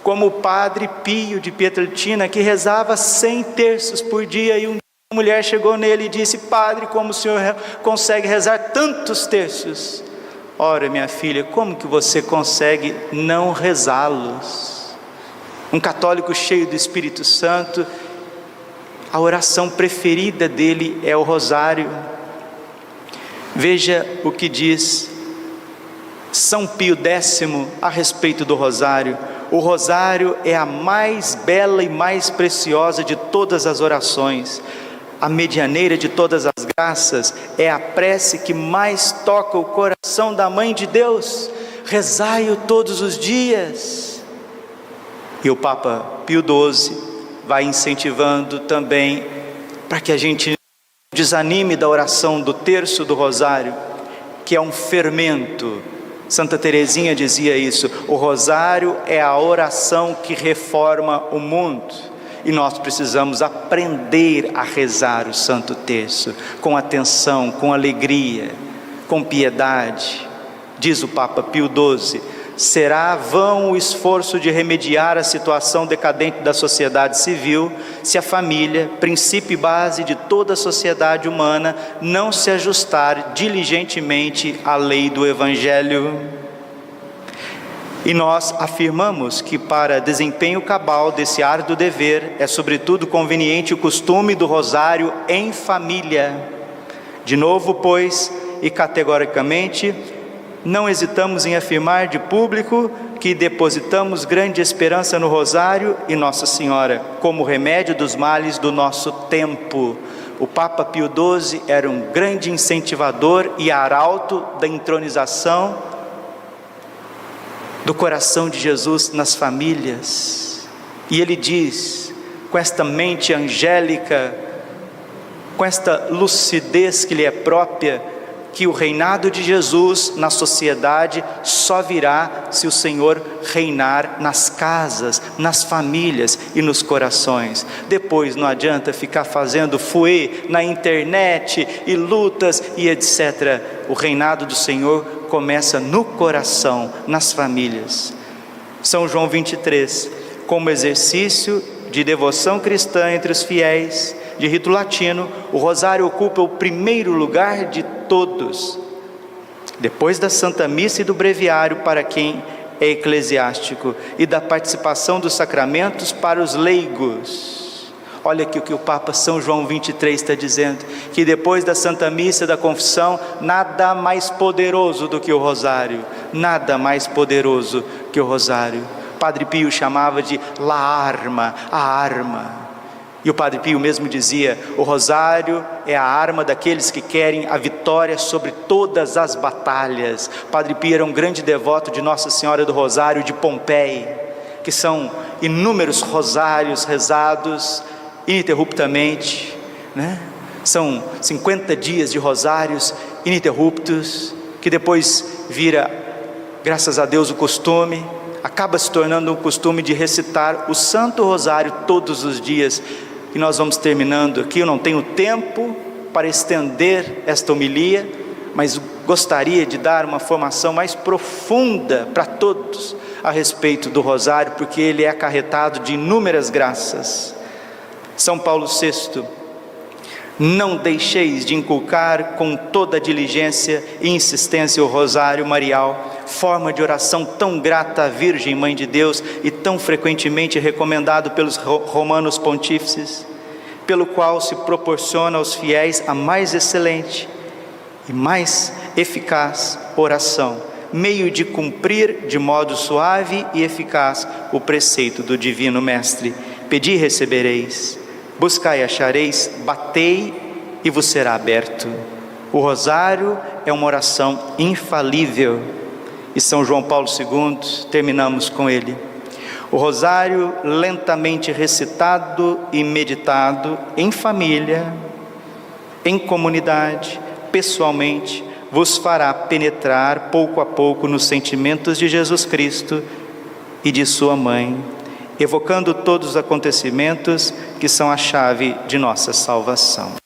como o Padre Pio de Pietrelcina, que rezava 100 terços por dia, e uma mulher chegou nele e disse: Padre, como o senhor consegue rezar tantos terços? Ora, minha filha, como que você consegue não rezá-los? Um católico cheio do Espírito Santo, a oração preferida dele é o rosário. Veja o que diz São Pio X a respeito do rosário: o rosário é a mais bela e mais preciosa de todas as orações, a medianeira de todas as graças, é a prece que mais toca o coração da Mãe de Deus. Rezai-o todos os dias. E o Papa Pio XII vai incentivando também para que a gente não desanime da oração do terço do rosário, que é um fermento. Santa Teresinha dizia isso: o rosário é a oração que reforma o mundo. E nós precisamos aprender a rezar o Santo Terço com atenção, com alegria, com piedade. Diz o Papa Pio XII: será vão o esforço de remediar a situação decadente da sociedade civil, se a família, princípio e base de toda a sociedade humana, não se ajustar diligentemente à lei do Evangelho. E nós afirmamos que para desempenho cabal desse árduo dever, é sobretudo conveniente o costume do rosário em família. De novo, pois, e categoricamente, não hesitamos em afirmar de público que depositamos grande esperança no rosário e Nossa Senhora, como remédio dos males do nosso tempo. O Papa Pio XII era um grande incentivador e arauto da entronização do coração de Jesus nas famílias. E ele diz, com esta mente angélica, com esta lucidez que lhe é própria, que o reinado de Jesus na sociedade só virá se o Senhor reinar nas casas, nas famílias e nos corações. Depois não adianta ficar fazendo fuê na internet e lutas e etc. O reinado do Senhor começa no coração, nas famílias. São João 23, como exercício de devoção cristã entre os fiéis, de rito latino, o rosário ocupa o primeiro lugar de todos, depois da Santa Missa e do breviário para quem é eclesiástico, e da participação dos sacramentos para os leigos. Olha aqui o que o Papa São João 23 está dizendo, que depois da Santa Missa, da confissão, nada mais poderoso do que o rosário, nada mais poderoso que o rosário. Padre Pio chamava de la arma, a arma. E o Padre Pio mesmo dizia: o rosário é a arma daqueles que querem a vitória sobre todas as batalhas. Padre Pio era um grande devoto de Nossa Senhora do Rosário de Pompeia, que são inúmeros rosários rezados ininterruptamente, né? São 50 dias de rosários ininterruptos, que depois vira, graças a Deus, o costume, acaba se tornando um costume de recitar o Santo Rosário todos os dias. E nós vamos terminando aqui. Eu não tenho tempo para estender esta homilia, mas gostaria de dar uma formação mais profunda para todos a respeito do rosário, porque ele é acarretado de inúmeras graças. São Paulo VI: não deixeis de inculcar com toda a diligência e insistência o rosário marial, forma de oração tão grata à Virgem Mãe de Deus e tão frequentemente recomendado pelos romanos pontífices, pelo qual se proporciona aos fiéis a mais excelente e mais eficaz oração, meio de cumprir de modo suave e eficaz o preceito do Divino Mestre: pedi e recebereis, buscai e achareis, batei e vos será aberto. O rosário é uma oração infalível. E São João Paulo II, terminamos com ele: o rosário lentamente recitado e meditado em família, em comunidade, pessoalmente, vos fará penetrar pouco a pouco nos sentimentos de Jesus Cristo e de sua mãe, evocando todos os acontecimentos que são a chave de nossa salvação.